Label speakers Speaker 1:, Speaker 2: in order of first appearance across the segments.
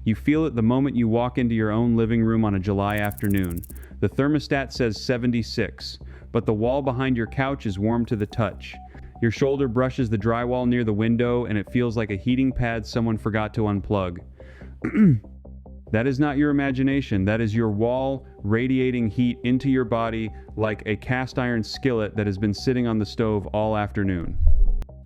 Speaker 1: You feel it the moment you walk into your own living room on a July afternoon. The thermostat says 76, but the wall behind your couch is warm to the touch. Your shoulder brushes the drywall near the window, and it feels like a heating pad someone forgot to unplug. That is not your imagination. That is your wall radiating heat into your body like a cast iron skillet that has been sitting on the stove all afternoon.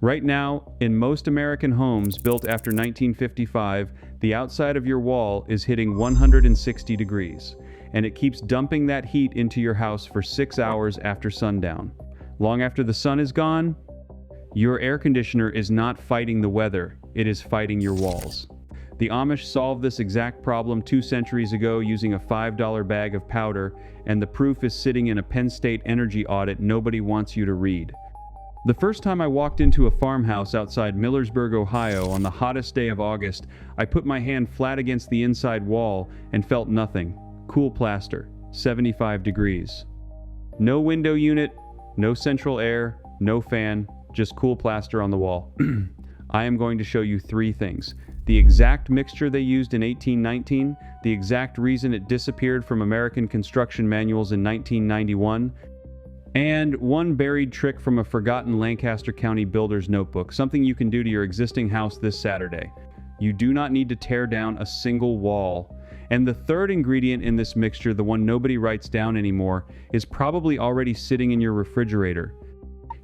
Speaker 1: Right now, in most American homes built after 1955, the outside of your wall is hitting 160 degrees, and it keeps dumping that heat into your house for 6 hours after sundown. Long after the sun is gone, your air conditioner is not fighting the weather, it is fighting your walls. The Amish solved this exact problem 2 centuries ago using a $5 bag of powder, and the proof is sitting in a Penn State energy audit nobody wants you to read. The first time I walked into a farmhouse outside Millersburg, Ohio on the hottest day of August, I put my hand flat against the inside wall and felt nothing. Cool plaster, 75 degrees. No window unit, no central air, no fan, just cool plaster on the wall. I am going to show you 3 things. The exact mixture they used in 1819, the exact reason it disappeared from American construction manuals in 1991, and one buried trick from a forgotten Lancaster County builder's notebook, something you can do to your existing house this Saturday. You do not need to tear down a single wall. And the third ingredient in this mixture, the one nobody writes down anymore, is probably already sitting in your refrigerator.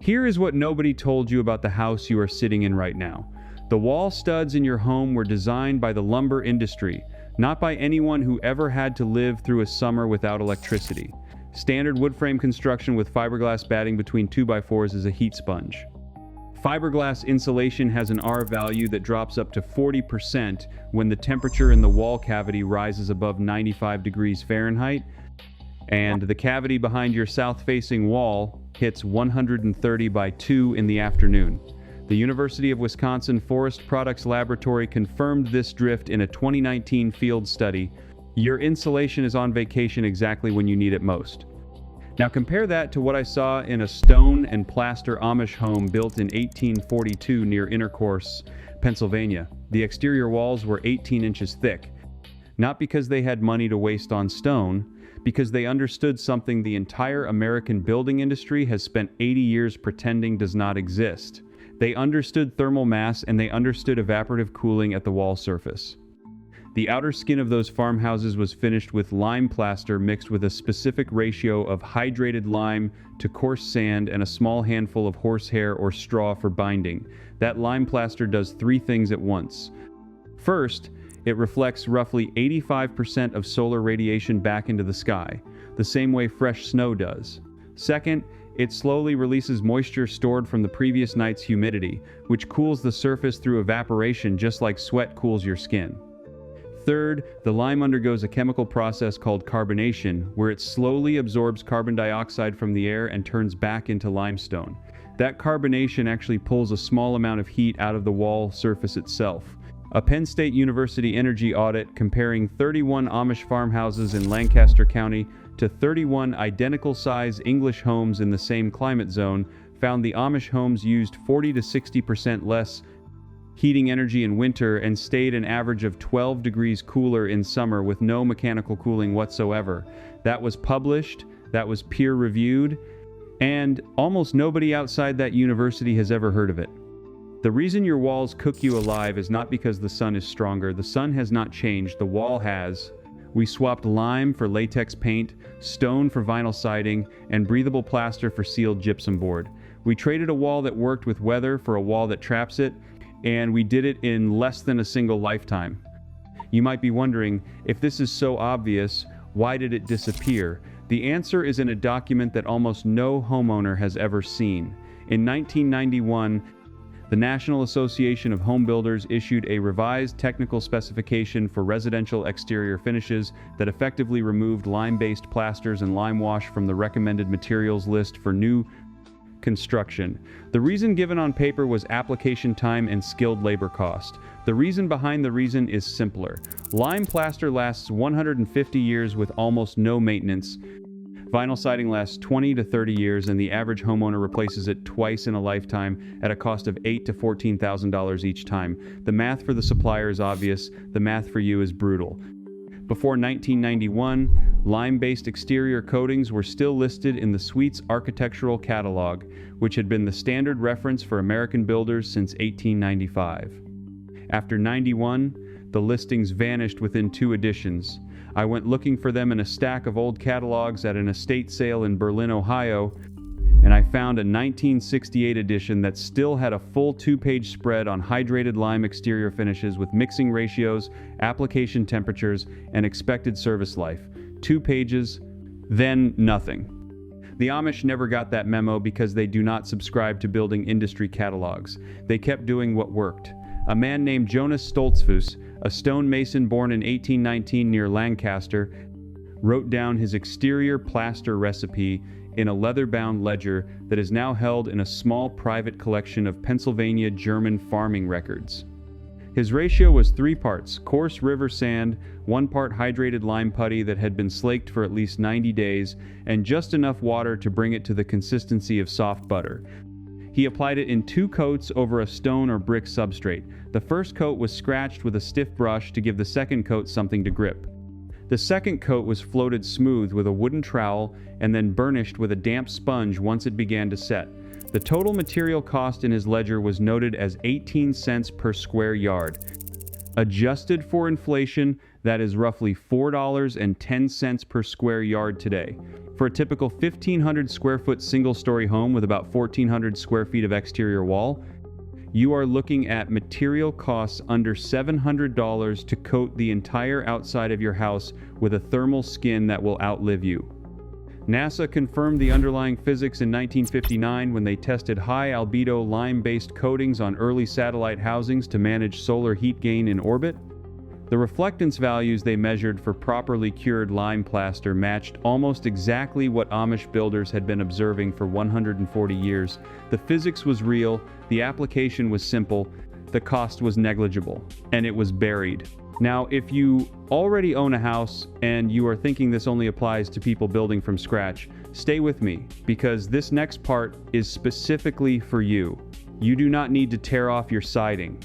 Speaker 1: Here is what nobody told you about the house you are sitting in right now. The wall studs in your home were designed by the lumber industry, not by anyone who ever had to live through a summer without electricity. Standard wood frame construction with fiberglass batting between 2x4s is a heat sponge. Fiberglass insulation has an R value that drops up to 40% when the temperature in the wall cavity rises above 95 degrees Fahrenheit, and the cavity behind your south-facing wall hits 130 by 2 in the afternoon. The University of Wisconsin Forest Products Laboratory confirmed this drift in a 2019 field study. Your insulation is on vacation exactly when you need it most. Now compare that to what I saw in a stone-and-plaster Amish home built in 1842 near Intercourse, Pennsylvania. The exterior walls were 18 inches thick. Not because they had money to waste on stone, because they understood something the entire American building industry has spent 80 years pretending does not exist. They understood thermal mass, and they understood evaporative cooling at the wall surface. The outer skin of those farmhouses was finished with lime plaster mixed with a specific ratio of hydrated lime to coarse sand and a small handful of horsehair or straw for binding. That lime plaster does 3 things at once. First, it reflects roughly 85% of solar radiation back into the sky, the same way fresh snow does. Second, it slowly releases moisture stored from the previous night's humidity, which cools the surface through evaporation just like sweat cools your skin. Third, the lime undergoes a chemical process called carbonation, where it slowly absorbs carbon dioxide from the air and turns back into limestone. That carbonation actually pulls a small amount of heat out of the wall surface itself. A Penn State University energy audit comparing 31 Amish farmhouses in Lancaster County to 31 identical-size English homes in the same climate zone found the Amish homes used 40 to 60% less heating energy in winter and stayed an average of 12 degrees cooler in summer with no mechanical cooling whatsoever. That was published, that was peer-reviewed, and almost nobody outside that university has ever heard of it. The reason your walls cook you alive is not because the sun is stronger. The sun has not changed, the wall has. We swapped lime for latex paint, stone for vinyl siding, and breathable plaster for sealed gypsum board. We traded a wall that worked with weather for a wall that traps it, and we did it in less than a single lifetime. You might be wondering, if this is so obvious, why did it disappear? The answer is in a document that almost no homeowner has ever seen. In 1991, the National Association of Home Builders issued a revised technical specification for residential exterior finishes that effectively removed lime-based plasters and lime wash from the recommended materials list for new construction. The reason given on paper was application time and skilled labor cost. The reason behind the reason is simpler. Lime plaster lasts 150 years with almost no maintenance. Vinyl siding lasts 20 to 30 years, and the average homeowner replaces it twice in a lifetime at a cost of $8,000 to $14,000 each time. The math for the supplier is obvious, the math for you is brutal. Before 1991, lime-based exterior coatings were still listed in the suite's architectural catalog, which had been the standard reference for American builders since 1895. After 91, the listings vanished within 2 editions. I went looking for them in a stack of old catalogs at an estate sale in Berlin, Ohio, and I found a 1968 edition that still had a full 2-page spread on hydrated lime exterior finishes with mixing ratios, application temperatures, and expected service life. 2 pages, then nothing. The Amish never got that memo because they do not subscribe to building industry catalogs. They kept doing what worked. A man named Jonas Stoltzfus, a stonemason born in 1819 near Lancaster, wrote down his exterior plaster recipe in a leather-bound ledger that is now held in a small private collection of Pennsylvania German farming records. His ratio was 3 parts, coarse river sand, 1 part hydrated lime putty that had been slaked for at least 90 days, and just enough water to bring it to the consistency of soft butter. He applied it in 2 coats over a stone or brick substrate. The first coat was scratched with a stiff brush to give the second coat something to grip. The second coat was floated smooth with a wooden trowel and then burnished with a damp sponge once it began to set. The total material cost in his ledger was noted as 18 cents per square yard. Adjusted for inflation, that is roughly $4.10 per square yard today. For a typical 1,500 square foot single-story home with about 1,400 square feet of exterior wall, you are looking at material costs under $700 to coat the entire outside of your house with a thermal skin that will outlive you. NASA confirmed the underlying physics in 1959 when they tested high albedo lime-based coatings on early satellite housings to manage solar heat gain in orbit. The reflectance values they measured for properly cured lime plaster matched almost exactly what Amish builders had been observing for 140 years. The physics was real, the application was simple, the cost was negligible, and it was buried. Now, if you already own a house and you are thinking this only applies to people building from scratch, stay with me, because this next part is specifically for you. You do not need to tear off your siding.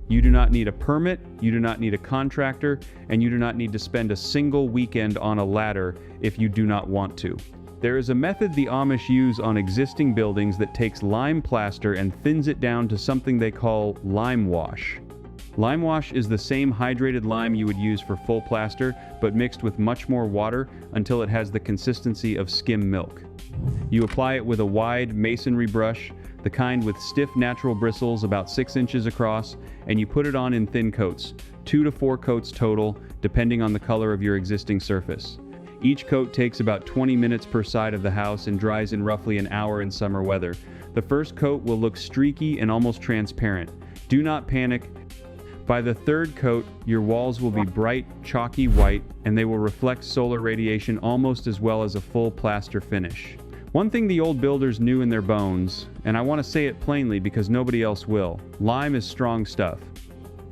Speaker 1: You do not need a permit, you do not need a contractor, and you do not need to spend a single weekend on a ladder if you do not want to. There is a method the Amish use on existing buildings that takes lime plaster and thins it down to something they call lime wash. Lime wash is the same hydrated lime you would use for full plaster, but mixed with much more water until it has the consistency of skim milk. You apply it with a wide masonry brush, the kind with stiff natural bristles about 6 inches across, and you put it on in thin coats, 2 to 4 coats total, depending on the color of your existing surface. Each coat takes about 20 minutes per side of the house and dries in roughly an hour in summer weather. The first coat will look streaky and almost transparent. Do not panic. By the third coat, your walls will be bright, chalky white, and they will reflect solar radiation almost as well as a full plaster finish. One thing the old builders knew in their bones, and I want to say it plainly because nobody else will, lime is strong stuff.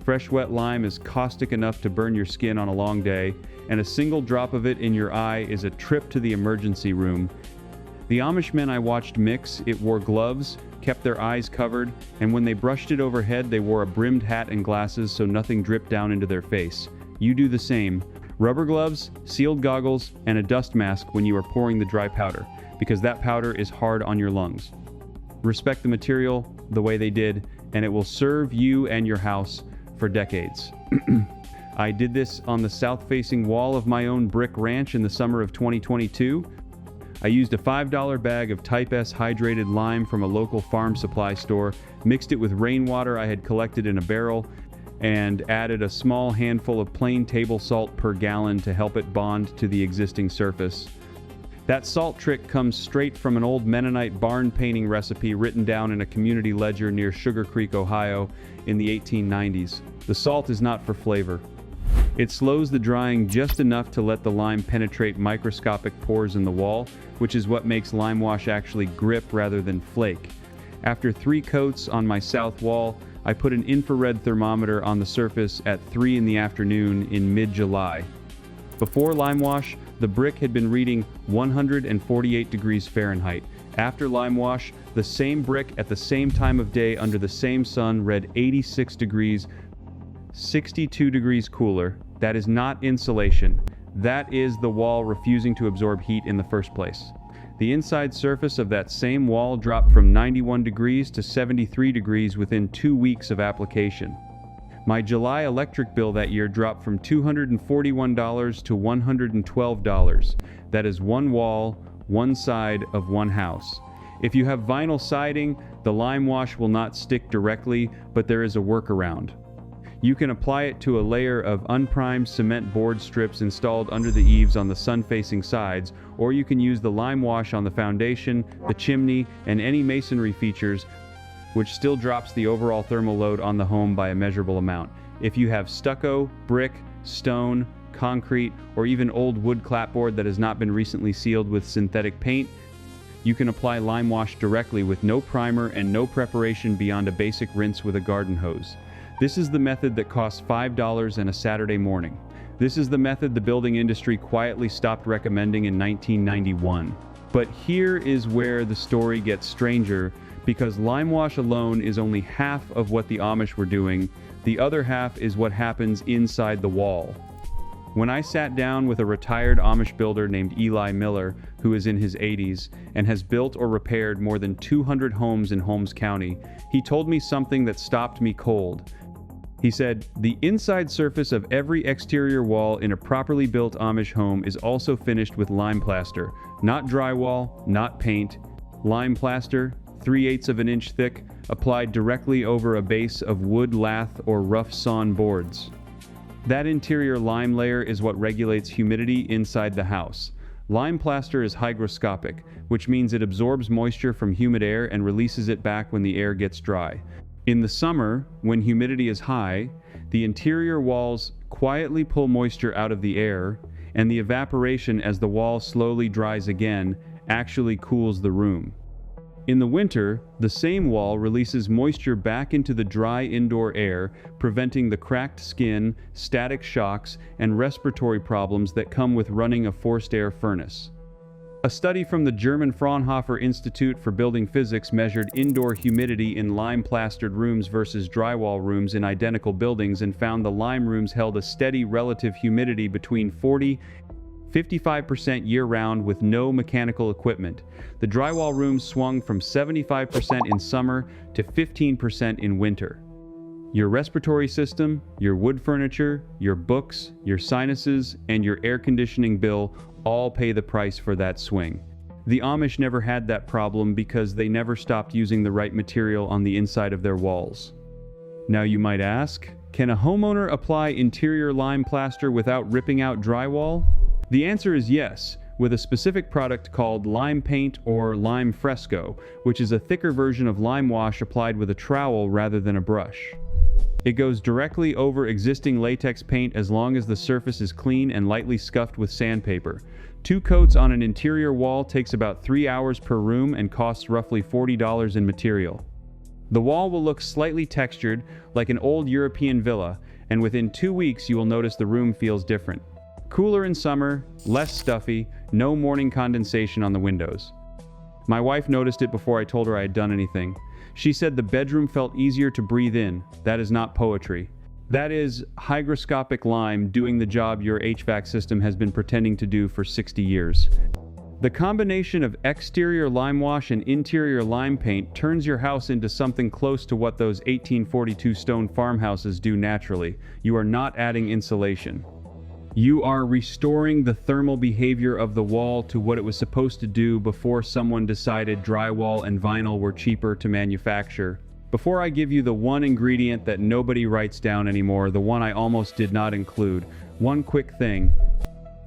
Speaker 1: Fresh wet lime is caustic enough to burn your skin on a long day, and a single drop of it in your eye is a trip to the emergency room. The Amish men I watched mix, it wore gloves, kept their eyes covered, and when they brushed it overhead they wore a brimmed hat and glasses so nothing dripped down into their face. You do the same. Rubber gloves, sealed goggles, and a dust mask when you are pouring the dry powder, because that powder is hard on your lungs. Respect the material the way they did, and it will serve you and your house for decades. I did this on the south-facing wall of my own brick ranch in the summer of 2022. I used a $5 bag of Type S hydrated lime from a local farm supply store, mixed it with rainwater I had collected in a barrel, and added a small handful of plain table salt per gallon to help it bond to the existing surface. That salt trick comes straight from an old Mennonite barn painting recipe written down in a community ledger near Sugar Creek, Ohio in the 1890s. The salt is not for flavor. It slows the drying just enough to let the lime penetrate microscopic pores in the wall, which is what makes lime wash actually grip rather than flake. After 3 coats on my south wall, I put an infrared thermometer on the surface at 3 in the afternoon in mid-July. Before lime wash, the brick had been reading 148 degrees Fahrenheit. After lime wash, the same brick at the same time of day under the same sun read 86 degrees, 62 degrees cooler. That is not insulation. That is the wall refusing to absorb heat in the first place. The inside surface of that same wall dropped from 91 degrees to 73 degrees within 2 weeks of application. My July electric bill that year dropped from $241 to $112. That is one wall, one side of one house. If you have vinyl siding, the lime wash will not stick directly, but there is a workaround. You can apply it to a layer of unprimed cement board strips installed under the eaves on the sun-facing sides, or you can use the lime wash on the foundation, the chimney, and any masonry features, which still drops the overall thermal load on the home by a measurable amount. If you have stucco, brick, stone, concrete, or even old wood clapboard that has not been recently sealed with synthetic paint, you can apply lime wash directly with no primer and no preparation beyond a basic rinse with a garden hose. This is the method that costs $5 and a Saturday morning. This is the method the building industry quietly stopped recommending in 1991. But here is where the story gets stranger, because lime wash alone is only half of what the Amish were doing. The other half is what happens inside the wall. When I sat down with a retired Amish builder named Eli Miller, who is in his 80s and has built or repaired more than 200 homes in Holmes County, he told me something that stopped me cold. He said, the inside surface of every exterior wall in a properly built Amish home is also finished with lime plaster, not drywall, not paint. Lime plaster, 3/8 of an inch thick, applied directly over a base of wood lath or rough sawn boards. That interior lime layer is what regulates humidity inside the house. Lime plaster is hygroscopic, which means it absorbs moisture from humid air and releases it back when the air gets dry. In the summer, when humidity is high, the interior walls quietly pull moisture out of the air, and the evaporation as the wall slowly dries again actually cools the room. In the winter, the same wall releases moisture back into the dry indoor air, preventing the cracked skin, static shocks, and respiratory problems that come with running a forced air furnace. A study from the German Fraunhofer Institute for Building Physics measured indoor humidity in lime-plastered rooms versus drywall rooms in identical buildings and found the lime rooms held a steady relative humidity between 40–55% year-round with no mechanical equipment. The drywall rooms swung from 75% in summer to 15% in winter. Your respiratory system, your wood furniture, your books, your sinuses, and your air conditioning bill all pay the price for that swing. The Amish never had that problem because they never stopped using the right material on the inside of their walls. Now you might ask, can a homeowner apply interior lime plaster without ripping out drywall? The answer is yes, with a specific product called lime paint or lime fresco, which is a thicker version of lime wash applied with a trowel rather than a brush. It goes directly over existing latex paint as long as the surface is clean and lightly scuffed with sandpaper. 2 coats on an interior wall takes about 3 hours per room and costs roughly $40 in material. The wall will look slightly textured, like an old European villa, and within 2 weeks you will notice the room feels different. Cooler in summer, less stuffy, no morning condensation on the windows. My wife noticed it before I told her I had done anything. She said the bedroom felt easier to breathe in. That is not poetry. That is hygroscopic lime doing the job your HVAC system has been pretending to do for 60 years. The combination of exterior lime wash and interior lime paint turns your house into something close to what those 1842 stone farmhouses do naturally. You are not adding insulation. You are restoring the thermal behavior of the wall to what it was supposed to do before someone decided drywall and vinyl were cheaper to manufacture. Before I give you the one ingredient that nobody writes down anymore, the one I almost did not include, one quick thing.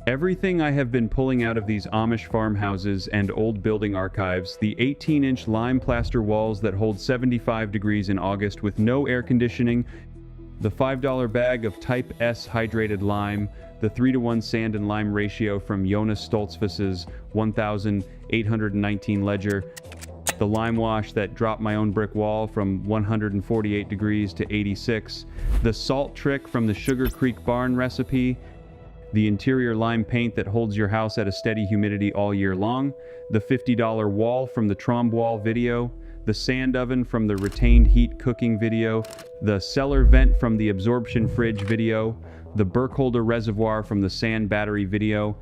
Speaker 1: Everything I have been pulling out of these Amish farmhouses and old building archives, the 18-inch lime plaster walls that hold 75 degrees in August with no air conditioning, the $5 bag of Type S hydrated lime, the 3-to-1 sand and lime ratio from Jonas Stoltzfus's 1819 ledger, the lime wash that dropped my own brick wall from 148 degrees to 86, the salt trick from the Sugar Creek barn recipe, the interior lime paint that holds your house at a steady humidity all year long, the $50 wall from the Trombe wall video, the sand oven from the retained heat cooking video, the cellar vent from the absorption fridge video, the Burkholder reservoir from the sand battery video,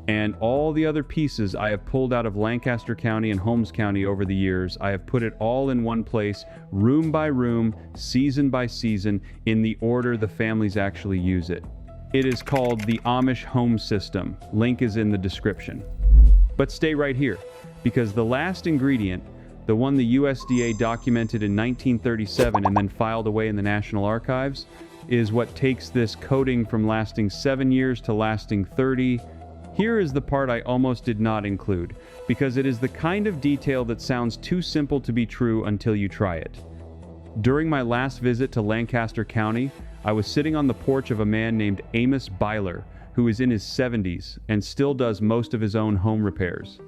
Speaker 1: and all the other pieces I have pulled out of Lancaster County and Holmes County over the years. I have put it all in one place, room by room, season by season, in the order the families actually use it. It is called the Amish Home System. Link is in the description. But stay right here, because the last ingredient, the one the USDA documented in 1937 and then filed away in the National Archives, is what takes this coating from lasting 7 years to lasting 30. Here is the part I almost did not include, because it is the kind of detail that sounds too simple to be true until you try it. During my last visit to Lancaster County, I was sitting on the porch of a man named Amish Byler, who is in his 70s and still does most of his own home repairs.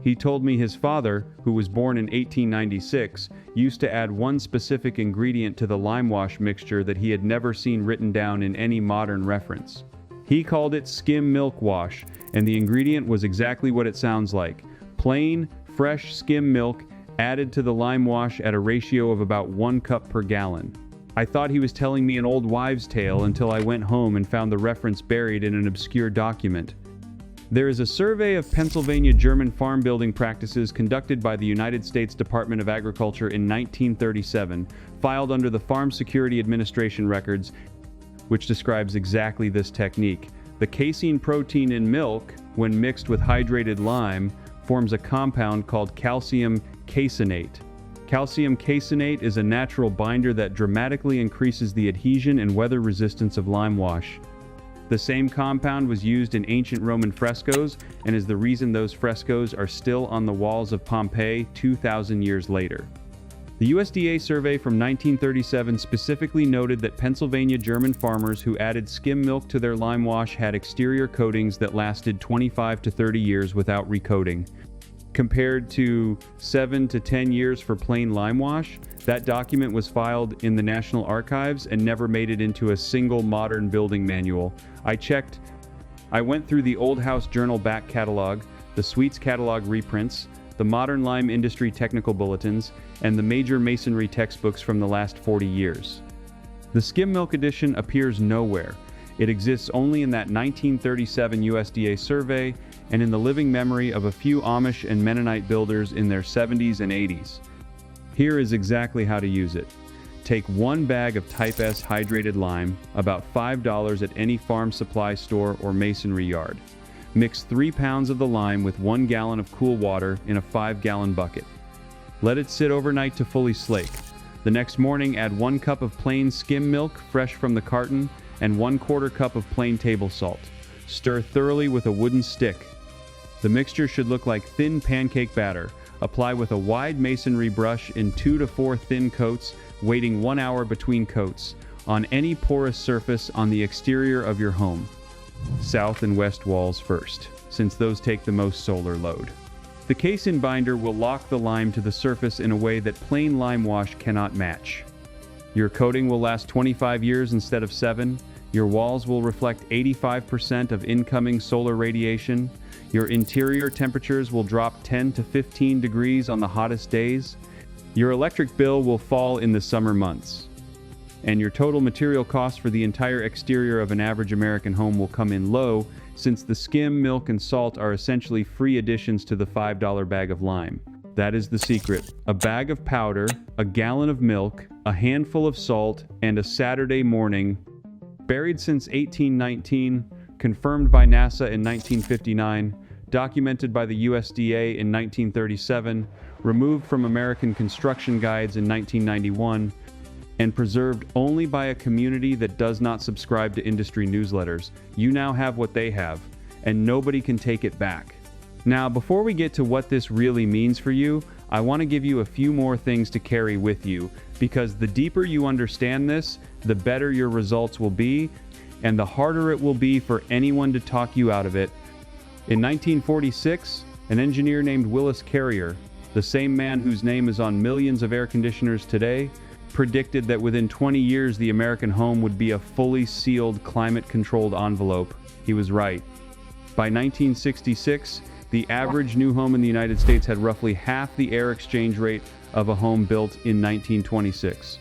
Speaker 1: He told me his father, who was born in 1896, used to add one specific ingredient to the lime wash mixture that he had never seen written down in any modern reference. He called it skim milk wash, and the ingredient was exactly what it sounds like: plain, fresh skim milk added to the lime wash at a ratio of about 1 cup per gallon. I thought he was telling me an old wives' tale until I went home and found the reference buried in an obscure document. There is a survey of Pennsylvania German farm building practices conducted by the United States Department of Agriculture in 1937, filed under the Farm Security Administration records, which describes exactly this technique. The casein protein in milk, when mixed with hydrated lime, forms a compound called calcium caseinate. Calcium caseinate is a natural binder that dramatically increases the adhesion and weather resistance of lime wash. The same compound was used in ancient Roman frescoes and is the reason those frescoes are still on the walls of Pompeii 2,000 years later. The USDA survey from 1937 specifically noted that Pennsylvania German farmers who added skim milk to their lime wash had exterior coatings that lasted 25 to 30 years without recoating. Compared to 7 to 10 years for plain lime wash, that document was filed in the National Archives and never made it into a single modern building manual. I went through the Old House Journal back catalog, the Sweets catalog reprints, the Modern Lime Industry technical bulletins, and the major masonry textbooks from the last 40 years. The skim milk edition appears nowhere. It exists only in that 1937 USDA survey and in the living memory of a few Amish and Mennonite builders in their 70s and 80s. Here is exactly how to use it. Take 1 bag of Type S hydrated lime, about $5 at any farm supply store or masonry yard. Mix 3 pounds of the lime with 1 gallon of cool water in a 5-gallon bucket. Let it sit overnight to fully slake. The next morning, add 1 cup of plain skim milk, fresh from the carton, and 1/4 cup of plain table salt. Stir thoroughly with a wooden stick. The mixture should look like thin pancake batter. Apply with a wide masonry brush in 2 to 4 thin coats, waiting 1 hour between coats, on any porous surface on the exterior of your home. South and west walls first, since those take the most solar load. The casein binder will lock the lime to the surface in a way that plain lime wash cannot match. Your coating will last 25 years instead of 7. Your walls will reflect 85% of incoming solar radiation. Your interior temperatures will drop 10 to 15 degrees on the hottest days. Your electric bill will fall in the summer months. And your total material cost for the entire exterior of an average American home will come in low, since the skim, milk, and salt are essentially free additions to the $5 bag of lime. That is the secret. A bag of powder, a gallon of milk, a handful of salt, and a Saturday morning. Buried since 1819, confirmed by NASA in 1959, documented by the USDA in 1937, removed from American construction guides in 1991, and preserved only by a community that does not subscribe to industry newsletters. You now have what they have, and nobody can take it back. Now, before we get to what this really means for you, I want to give you a few more things to carry with you, because the deeper you understand this, the better your results will be, and the harder it will be for anyone to talk you out of it. In 1946, an engineer named Willis Carrier, the same man whose name is on millions of air conditioners today, predicted that within 20 years the American home would be a fully sealed, climate-controlled envelope. He was right. By 1966, the average new home in the United States had roughly half the air exchange rate of a home built in 1926.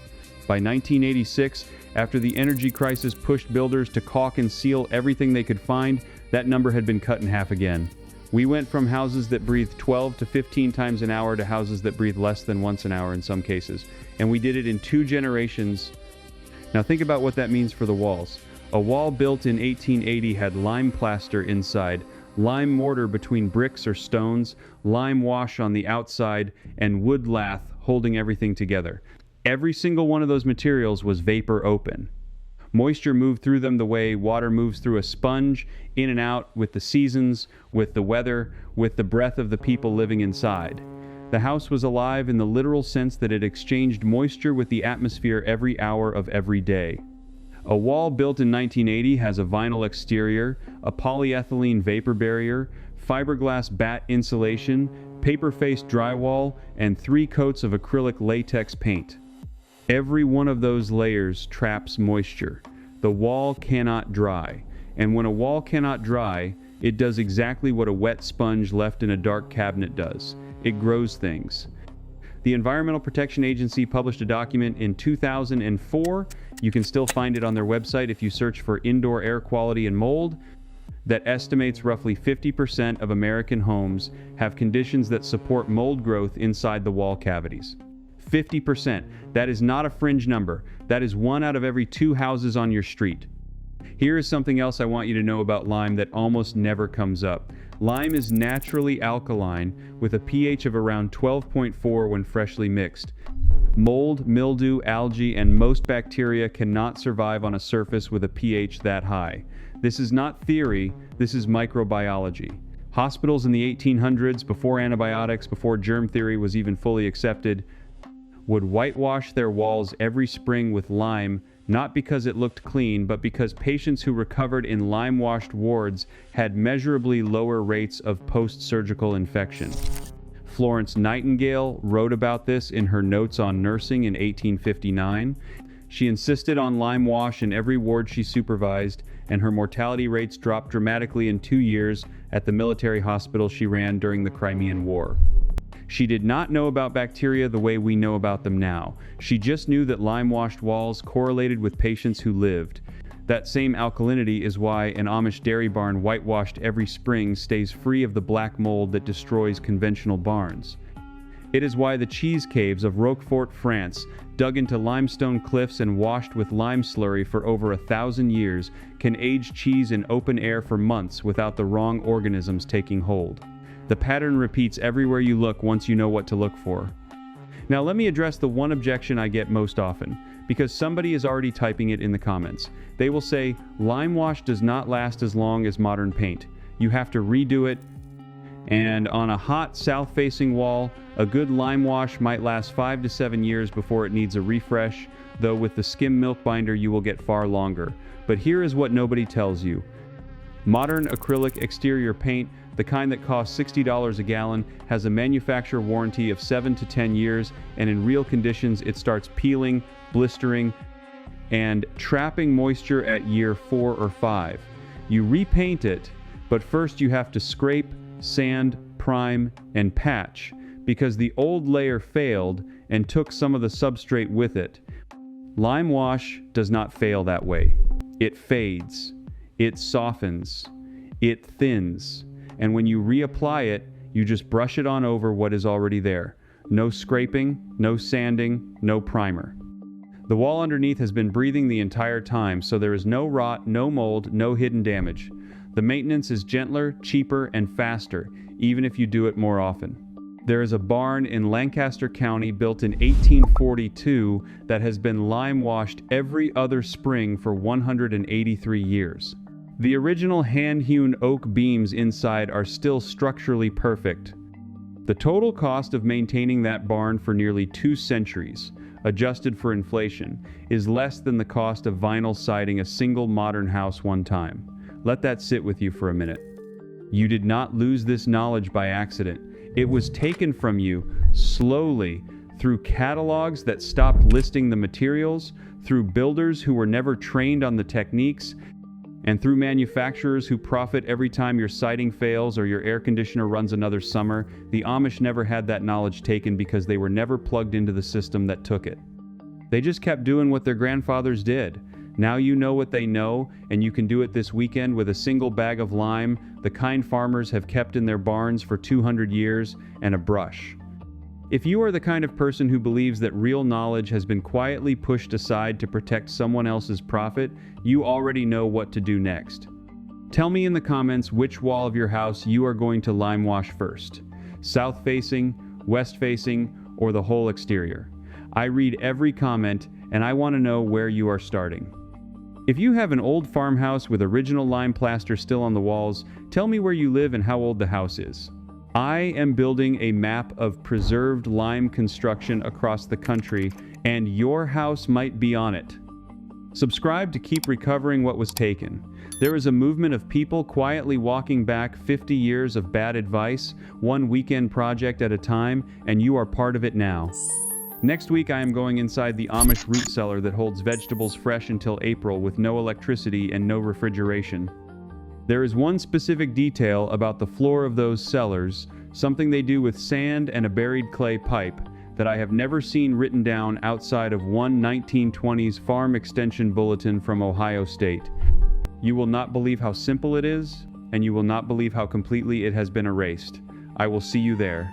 Speaker 1: By 1986, after the energy crisis pushed builders to caulk and seal everything they could find, that number had been cut in half again. We went from houses that breathed 12 to 15 times an hour to houses that breathe less than once an hour in some cases. And we did it in 2 generations. Now think about what that means for the walls. A wall built in 1880 had lime plaster inside, lime mortar between bricks or stones, lime wash on the outside, and wood lath holding everything together. Every single one of those materials was vapor open. Moisture moved through them the way water moves through a sponge, in and out with the seasons, with the weather, with the breath of the people living inside. The house was alive in the literal sense that it exchanged moisture with the atmosphere every hour of every day. A wall built in 1980 has a vinyl exterior, a polyethylene vapor barrier, fiberglass batt insulation, paper-faced drywall, and 3 coats of acrylic latex paint. Every one of those layers traps moisture. The wall cannot dry. And when a wall cannot dry, it does exactly what a wet sponge left in a dark cabinet does. It grows things. The Environmental Protection Agency published a document in 2004. You can still find it on their website if you search for indoor air quality and mold, that estimates roughly 50% of American homes have conditions that support mold growth inside the wall cavities. 50%. That is not a fringe number. That is 1 out of every 2 houses on your street. Here is something else I want you to know about lime that almost never comes up. Lime is naturally alkaline with a pH of around 12.4 when freshly mixed. Mold, mildew, algae, and most bacteria cannot survive on a surface with a pH that high. This is not theory, this is microbiology. Hospitals in the 1800s, before antibiotics, before germ theory was even fully accepted, would whitewash their walls every spring with lime, not because it looked clean, but because patients who recovered in lime-washed wards had measurably lower rates of post-surgical infection. Florence Nightingale wrote about this in her Notes on Nursing in 1859. She insisted on lime wash in every ward she supervised, and her mortality rates dropped dramatically in 2 years at the military hospital she ran during the Crimean War. She did not know about bacteria the way we know about them now. She just knew that lime-washed walls correlated with patients who lived. That same alkalinity is why an Amish dairy barn whitewashed every spring stays free of the black mold that destroys conventional barns. It is why the cheese caves of Roquefort, France, dug into limestone cliffs and washed with lime slurry for over 1,000 years, can age cheese in open air for months without the wrong organisms taking hold. The pattern repeats everywhere you look once you know what to look for. Now let me address the one objection I get most often, because somebody is already typing it in the comments. They will say, lime wash does not last as long as modern paint. You have to redo it, and on a hot south-facing wall, a good lime wash might last 5 to 7 years before it needs a refresh, though with the skim milk binder you will get far longer. But here is what nobody tells you. Modern acrylic exterior paint, the kind that costs $60 a gallon, has a manufacturer warranty of 7 to 10 years, and in real conditions it starts peeling, blistering, and trapping moisture at year 4 or 5. You repaint it, but first you have to scrape, sand, prime, and patch, because the old layer failed and took some of the substrate with it. Lime wash does not fail that way. It fades, it softens, it thins, and when you reapply it, you just brush it on over what is already there. No scraping, no sanding, no primer. The wall underneath has been breathing the entire time, so there is no rot, no mold, no hidden damage. The maintenance is gentler, cheaper, and faster, even if you do it more often. There is a barn in Lancaster County built in 1842 that has been lime washed every other spring for 183 years. The original hand-hewn oak beams inside are still structurally perfect. The total cost of maintaining that barn for nearly 2 centuries, adjusted for inflation, is less than the cost of vinyl siding a single modern house one time. Let that sit with you for a minute. You did not lose this knowledge by accident. It was taken from you slowly through catalogs that stopped listing the materials, through builders who were never trained on the techniques, and through manufacturers who profit every time your siding fails or your air conditioner runs another summer. The Amish never had that knowledge taken because they were never plugged into the system that took it. They just kept doing what their grandfathers did. Now you know what they know, and you can do it this weekend with a single bag of lime, the kind farmers have kept in their barns for 200 years, and a brush. If you are the kind of person who believes that real knowledge has been quietly pushed aside to protect someone else's profit, you already know what to do next. Tell me in the comments which wall of your house you are going to lime wash first. South facing, west facing, or the whole exterior. I read every comment, and I want to know where you are starting. If you have an old farmhouse with original lime plaster still on the walls, tell me where you live and how old the house is. I am building a map of preserved lime construction across the country, and your house might be on it. Subscribe to keep recovering what was taken. There is a movement of people quietly walking back 50 years of bad advice, one weekend project at a time, and you are part of it now. Next week I am going inside the Amish root cellar that holds vegetables fresh until April with no electricity and no refrigeration. There is one specific detail about the floor of those cellars, something they do with sand and a buried clay pipe, that I have never seen written down outside of one 1920s farm extension bulletin from Ohio State. You will not believe how simple it is, and you will not believe how completely it has been erased. I will see you there.